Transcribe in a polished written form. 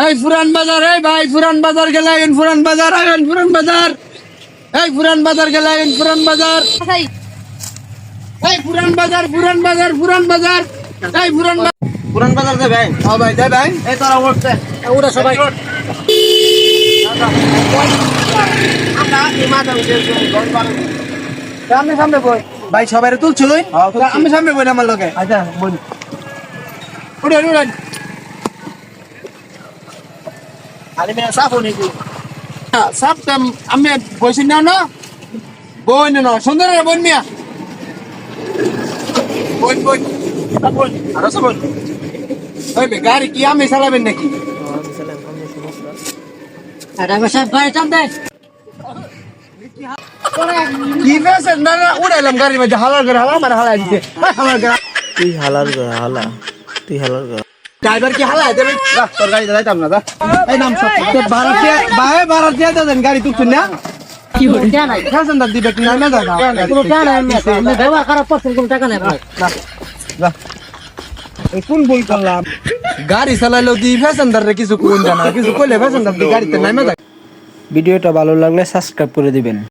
এই পুরান বাজার, এই ভাই পুরান বাজার গেলে পুরান বাজার আইন পুরান বাজার, এই পুরান বাজার গেলে পুরান বাজার, এই পুরান বাজার পুরান বাজার পুরান বাজার, এই পুরান বাজার যাবে। হ্যাঁ ভাই যাই ভাই, এই তোরা উঠছে, ওরা সবাই সামনে সামনে বই ভাই সবাই তুলছিল। আমি সামনে বই আমার লোকে। আচ্ছা বই উড়েন উড়েন আরে মেয়ে সাফ হনি কি সব আমি বসে না না বই না সুন্দর বই মিয়া বই বই বই আর সব বই ওই গাড়ি কি আমি চালাবেন নাকি? কি ফেসেন না না উড়াইলাম গাড়ির মধ্যে হালার করে হালা মানে হালাই দিতে হালার করে তুই হালার গা হালা তুই হালার গা ড্রাইভার কি হালাই দেবে? যা তোর গাড়ি যাইতাম না যা এই নাম সব ভাড়া দিয়ে দেন গাড়ি তুলছেন না ফেসেন দার দিবে কি না না দাদা কোন ভুল করলাম? গাড়ি চালাইলেও দি ফ্যাশনদার কিছু কোন জানা কিছু কইলে ফ্যাশনদার গাড়িতে নামে যায়। ভিডিওটা ভালো লাগলে সাবস্ক্রাইব করে দিবেন।